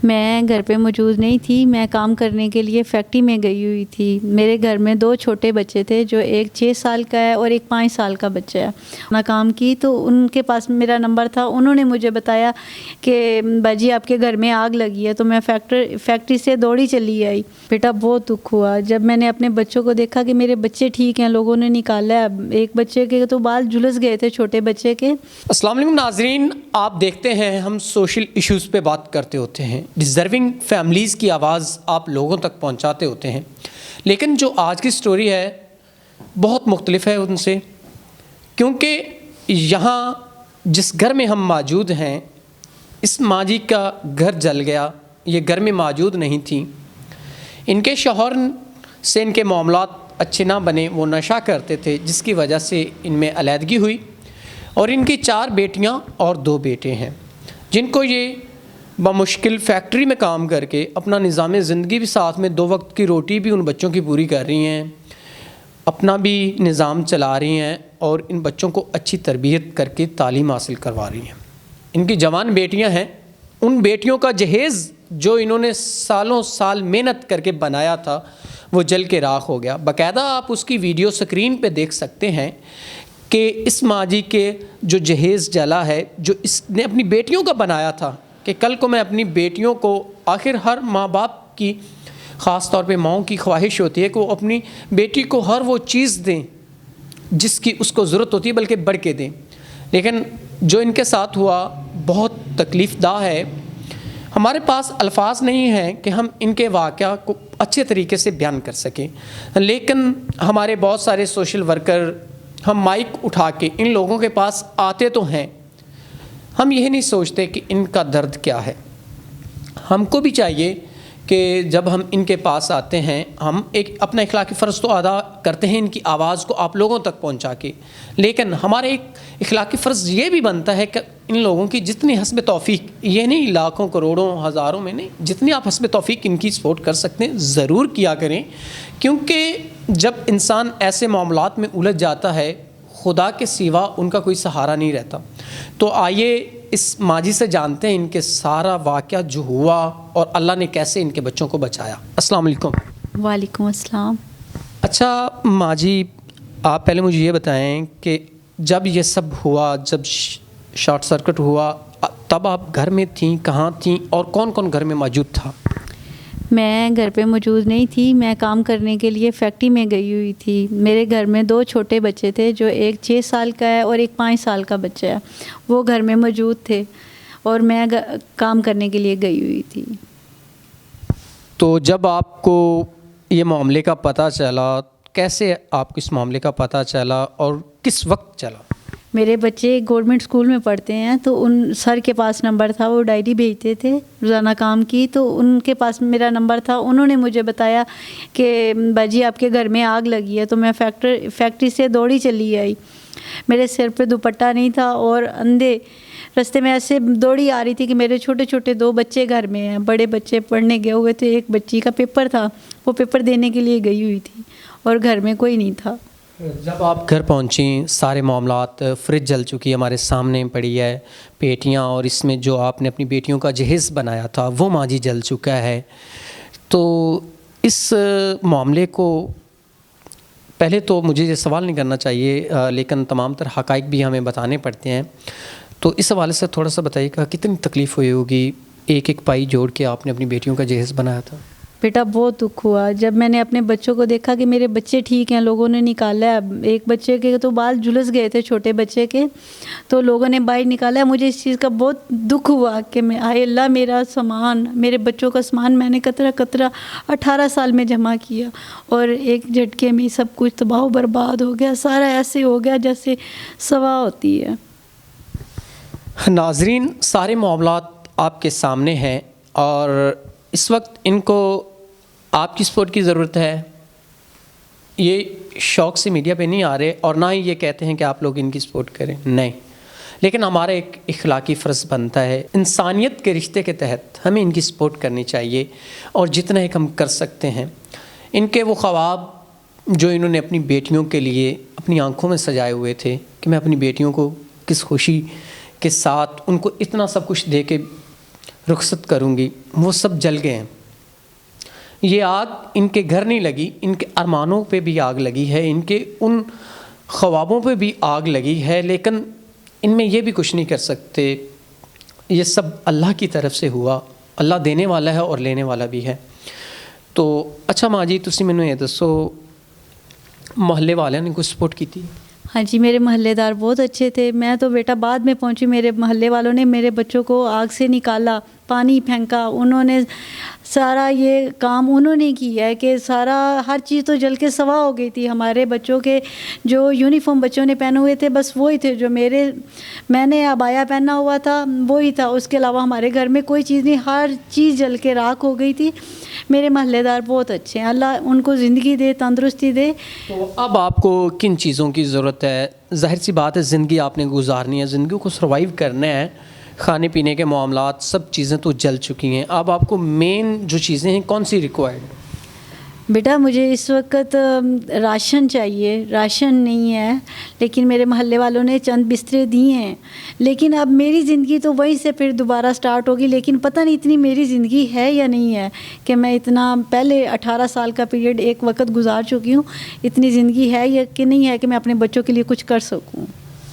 میں گھر پہ موجود نہیں تھی، میں کام کرنے کے لیے فیکٹری میں گئی ہوئی تھی۔ میرے گھر میں 2 چھوٹے بچے تھے، جو ایک 6 سال کا ہے اور ایک 5 سال کا بچہ ہے۔ میں کام کی تو ان کے پاس میرا نمبر تھا، انہوں نے مجھے بتایا کہ باجی آپ کے گھر میں آگ لگی ہے، تو میں فیکٹری سے دوڑی چلی آئی۔ بیٹا بہت دکھ ہوا جب میں نے اپنے بچوں کو دیکھا کہ میرے بچے ٹھیک ہیں، لوگوں نے نکالا ہے۔ ایک بچے کے تو بال جھلس گئے تھے، چھوٹے بچے کے۔ السلام علیکم ناظرین، آپ دیکھتے ہیں ہم سوشل ایشوز پہ بات کرتے ہوتے ہیں، ڈیزرونگ فیملیز کی آواز آپ لوگوں تک پہنچاتے ہوتے ہیں، لیکن جو آج کی سٹوری ہے بہت مختلف ہے ان سے، کیونکہ یہاں جس گھر میں ہم موجود ہیں اس ماں جی کا گھر جل گیا۔ یہ گھر میں موجود نہیں تھیں، ان کے شوہر سے ان کے معاملات اچھے نہ بنے، وہ نشہ کرتے تھے، جس کی وجہ سے ان میں علیحدگی ہوئی، اور ان کی 4 بیٹیاں اور 2 بیٹے ہیں، جن کو یہ بمشکل فیکٹری میں کام کر کے اپنا نظام زندگی بھی ساتھ میں 2 وقت کی روٹی بھی ان بچوں کی پوری کر رہی ہیں، اپنا بھی نظام چلا رہی ہیں، اور ان بچوں کو اچھی تربیت کر کے تعلیم حاصل کروا رہی ہیں۔ ان کی جوان بیٹیاں ہیں، ان بیٹیوں کا جہیز جو انہوں نے سالوں سال محنت کر کے بنایا تھا وہ جل کے راکھ ہو گیا۔ باقاعدہ آپ اس کی ویڈیو سکرین پہ دیکھ سکتے ہیں کہ اس ماں جی کے جو جہیز جلا ہے، جو اس نے اپنی بیٹیوں کا بنایا تھا کہ کل کو میں اپنی بیٹیوں کو، آخر ہر ماں باپ کی، خاص طور پہ ماؤں کی خواہش ہوتی ہے کہ وہ اپنی بیٹی کو ہر وہ چیز دیں جس کی اس کو ضرورت ہوتی ہے، بلکہ بڑھ کے دیں، لیکن جو ان کے ساتھ ہوا بہت تکلیف دہ ہے۔ ہمارے پاس الفاظ نہیں ہیں کہ ہم ان کے واقعہ کو اچھے طریقے سے بیان کر سکیں، لیکن ہمارے بہت سارے سوشل ورکر، ہم مائک اٹھا کے ان لوگوں کے پاس آتے تو ہیں، ہم یہ نہیں سوچتے کہ ان کا درد کیا ہے۔ ہم کو بھی چاہیے کہ جب ہم ان کے پاس آتے ہیں، ہم ایک اپنا اخلاقی فرض تو ادا کرتے ہیں ان کی آواز کو آپ لوگوں تک پہنچا کے، لیکن ہمارا ایک اخلاقی فرض یہ بھی بنتا ہے کہ ان لوگوں کی جتنی حسب توفیق، یہ نہیں لاکھوں کروڑوں ہزاروں میں نہیں، جتنی آپ حسب توفیق ان کی سپورٹ کر سکتے ہیں ضرور کیا کریں، کیونکہ جب انسان ایسے معاملات میں الجھ جاتا ہے خدا کے سوا ان کا کوئی سہارا نہیں رہتا۔ تو آئیے اس ماں جی سے جانتے ہیں ان کے سارا واقعہ جو ہوا اور اللہ نے کیسے ان کے بچوں کو بچایا۔ السلام علیکم۔ وعلیکم السلام۔ اچھا ماں جی، آپ پہلے مجھے یہ بتائیں کہ جب یہ سب ہوا، جب شارٹ سرکٹ ہوا، تب آپ گھر میں تھیں، کہاں تھیں، اور کون کون گھر میں موجود تھا؟ میں گھر پہ موجود نہیں تھی، میں کام کرنے کے لیے فیکٹری میں گئی ہوئی تھی۔ میرے گھر میں 2 چھوٹے بچے تھے، جو ایک 6 سال کا ہے اور ایک 5 سال کا بچہ ہے، وہ گھر میں موجود تھے اور میں کام کرنے کے لیے گئی ہوئی تھی۔ تو جب آپ کو یہ معاملے کا پتہ چلا، کیسے آپ کو اس معاملے کا پتہ چلا اور کس وقت چلا؟ میرے بچے گورنمنٹ اسکول میں پڑھتے ہیں، تو ان سر کے پاس نمبر تھا، وہ ڈائری بھیجتے تھے روزانہ کام کی، تو ان کے پاس میرا نمبر تھا، انہوں نے مجھے بتایا کہ باجی آپ کے گھر میں آگ لگی ہے، تو میں فیکٹری سے دوڑی چلی آئی۔ میرے سر پہ دوپٹہ نہیں تھا اور اندھے رستے میں ایسے دوڑی آ رہی تھی کہ میرے چھوٹے چھوٹے 2 بچے گھر میں ہیں، بڑے بچے پڑھنے گئے ہوئے تھے، ایک بچی کا پیپر تھا، وہ پیپر دینے کے لیے گئی ہوئی تھی، اور گھر میں کوئی نہیں تھا۔ جب آپ گھر پہنچیں، سارے معاملات، فریج جل چکی ہے ہمارے سامنے پڑی ہے، پیٹیاں، اور اس میں جو آپ نے اپنی بیٹیوں کا جہیز بنایا تھا وہ ماں جی جل چکا ہے، تو اس معاملے کو پہلے تو مجھے یہ سوال نہیں کرنا چاہیے، لیکن تمام تر حقائق بھی ہمیں بتانے پڑتے ہیں، تو اس حوالے سے تھوڑا سا بتائیے کہ کتنی تکلیف ہوئی ہوگی، ایک ایک پائی جوڑ کے آپ نے اپنی بیٹیوں کا جہیز بنایا تھا؟ بیٹا بہت دکھ ہوا جب میں نے اپنے بچوں کو دیکھا کہ میرے بچے ٹھیک ہیں، لوگوں نے نکالا ہے۔ ایک بچے کے تو بال جھلس گئے تھے، چھوٹے بچے کے، تو لوگوں نے باہر نکالا ہے۔ مجھے اس چیز کا بہت دکھ ہوا کہ میں آئے اللہ، میرا سامان، میرے بچوں کا سامان میں نے قطرہ قطرہ 18 سال میں جمع کیا، اور ایک جھٹکے میں سب کچھ تباہ و برباد ہو گیا، سارا ایسے ہو گیا جیسے سوا ہوتی ہے۔ ناظرین، سارے معاملات آپ کے سامنے ہیں، اور اس وقت ان کو آپ کی سپورٹ کی ضرورت ہے۔ یہ شوق سے میڈیا پہ نہیں آ رہے، اور نہ ہی یہ کہتے ہیں کہ آپ لوگ ان کی سپورٹ کریں، نہیں، لیکن ہمارا ایک اخلاقی فرض بنتا ہے، انسانیت کے رشتے کے تحت ہمیں ان کی سپورٹ کرنی چاہیے، اور جتنا ایک ہم کر سکتے ہیں۔ ان کے وہ خواب جو انہوں نے اپنی بیٹیوں کے لیے اپنی آنکھوں میں سجائے ہوئے تھے کہ میں اپنی بیٹیوں کو کس خوشی کے ساتھ ان کو اتنا سب کچھ دے کے رخصت کروں گی وہ سب جل گئے ہیں. یہ آگ ان کے گھر نہیں لگی, ان کے ارمانوں پہ بھی آگ لگی ہے, ان کے ان خوابوں پہ بھی آگ لگی ہے, لیکن ان میں یہ بھی کچھ نہیں کر سکتے. یہ سب اللہ کی طرف سے ہوا, اللہ دینے والا ہے اور لینے والا بھی ہے. تو اچھا ماں جی تسی مینوں یہ دسو محلے والوں نے کچھ سپورٹ کی تھی؟ ہاں جی میرے محلے دار بہت اچھے تھے. میں تو بیٹا بعد میں پہنچی, میرے محلے والوں نے میرے بچوں کو آگ سے نکالا, پانی پھینکا, انہوں نے سارا یہ کام انہوں نے کیا ہے کہ سارا ہر چیز تو جل کے سوا ہو گئی تھی. ہمارے بچوں کے جو یونیفارم بچوں نے پہنے ہوئے تھے بس وہی تھے, جو میں نے عبایا پہنا ہوا تھا وہی تھا, اس کے علاوہ ہمارے گھر میں کوئی چیز نہیں, ہر چیز جل کے راکھ ہو گئی تھی. میرے محلے دار بہت اچھے ہیں, اللہ ان کو زندگی دے, تندرستی دے. تو اب آپ کو کن چیزوں کی ضرورت ہے؟ ظاہر سی بات ہے زندگی آپ نے گزارنی ہے, زندگی کو سروائیو کرنا ہے. کھانے پینے کے معاملات سب چیزیں تو جل چکی ہیں, اب آپ کو مین جو چیزیں ہیں کون سی ریکوائرڈ؟ بیٹا مجھے اس وقت راشن چاہیے, راشن نہیں ہے, لیکن میرے محلے والوں نے چند بسترے دیے ہیں. لیکن اب میری زندگی تو وہیں سے پھر دوبارہ سٹارٹ ہوگی, لیکن پتہ نہیں اتنی میری زندگی ہے یا نہیں ہے کہ میں اتنا پہلے 18 سال کا پیریڈ ایک وقت گزار چکی ہوں, اتنی زندگی ہے یا کہ نہیں ہے کہ میں اپنے بچوں کے لیے کچھ کر سکوں.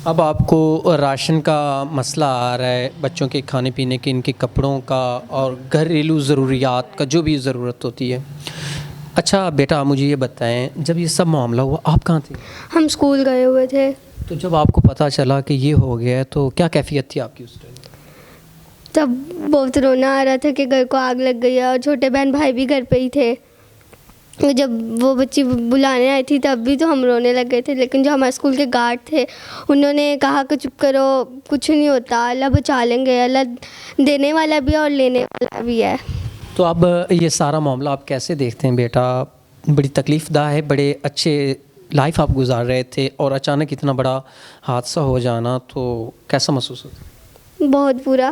اب آپ کو راشن کا مسئلہ آ رہا ہے, بچوں کے کھانے پینے کے, ان کے کپڑوں کا اور گھریلو ضروریات کا جو بھی ضرورت ہوتی ہے. اچھا بیٹا مجھے یہ بتائیں, جب یہ سب معاملہ ہوا آپ کہاں تھے؟ ہم اسکول گئے ہوئے تھے. تو جب آپ کو پتہ چلا کہ یہ ہو گیا ہے تو کیا کیفیت تھی آپ کی اس ٹائم؟ تب بہت رونا آ رہا تھا کہ گھر کو آگ لگ گئی ہے, اور چھوٹے بہن بھائی بھی گھر پہ ہی تھے. جب وہ بچی بلانے آئی تھی تب بھی تو ہم رونے لگ گئے تھے, لیکن جو ہمارے اسکول کے گارڈ تھے انہوں نے کہا کہ چپ کرو, کچھ نہیں ہوتا, اللہ بچا لیں گے, اللہ دینے والا بھی ہے اور لینے والا بھی ہے. تو اب یہ سارا معاملہ آپ کیسے دیکھتے ہیں بیٹا؟ بڑی تکلیف دہ ہے, بڑے اچھے لائف آپ گزار رہے تھے اور اچانک اتنا بڑا حادثہ ہو جانا تو کیسا محسوس ہوتا؟ بہت برا.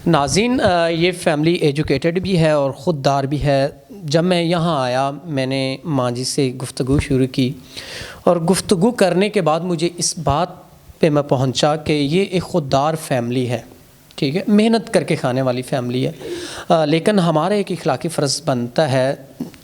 ناظرین یہ فیملی ایجوکیٹڈ بھی ہے اور خوددار بھی ہے. جب میں یہاں آیا میں نے ماں جی سے گفتگو شروع کی, اور گفتگو کرنے کے بعد مجھے اس بات پہ میں پہنچا کہ یہ ایک خوددار فیملی ہے, ٹھیک ہے, محنت کر کے کھانے والی فیملی ہے, لیکن ہمارا ایک اخلاقی فرض بنتا ہے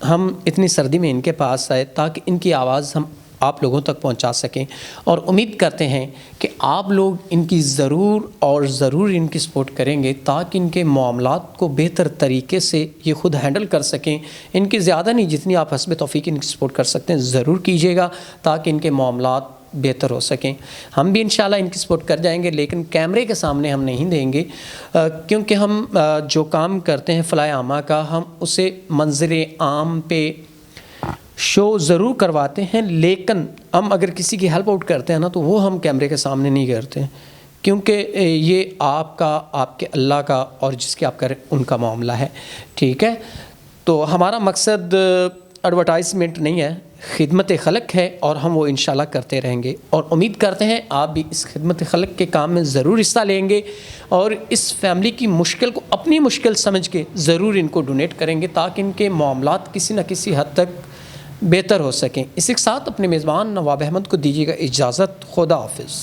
ہم اتنی سردی میں ان کے پاس آئے تاکہ ان کی آواز ہم آپ لوگوں تک پہنچا سکیں, اور امید کرتے ہیں کہ آپ لوگ ان کی ضرور ان کی سپورٹ کریں گے تاکہ ان کے معاملات کو بہتر طریقے سے یہ خود ہینڈل کر سکیں. ان کی زیادہ نہیں, جتنی آپ حسب توفیق ان کی سپورٹ کر سکتے ہیں ضرور کیجیے گا تاکہ ان کے معاملات بہتر ہو سکیں. ہم بھی انشاءاللہ ان کی سپورٹ کر جائیں گے, لیکن کیمرے کے سامنے ہم نہیں دیں گے, کیونکہ ہم جو کام کرتے ہیں فلاح عامہ کا, ہم اسے منظر عام پہ شو ضرور کرواتے ہیں, لیکن ہم اگر کسی کی ہیلپ آؤٹ کرتے ہیں نا تو وہ ہم کیمرے کے سامنے نہیں کرتے ہیں, کیونکہ یہ آپ کا, آپ کے اللہ کا اور جس کے آپ کریں ان کا معاملہ ہے, ٹھیک ہے. تو ہمارا مقصد ایڈورٹائزمنٹ نہیں ہے, خدمت خلق ہے, اور ہم وہ انشاءاللہ کرتے رہیں گے, اور امید کرتے ہیں آپ بھی اس خدمت خلق کے کام میں ضرور حصہ لیں گے, اور اس فیملی کی مشکل کو اپنی مشکل سمجھ کے ضرور ان کو ڈونیٹ کریں گے تاکہ ان کے معاملات کسی نہ کسی حد تک بہتر ہو سکیں. اس کے ساتھ اپنے میزبان نواب احمد کو دیجیے گا اجازت. خدا حافظ.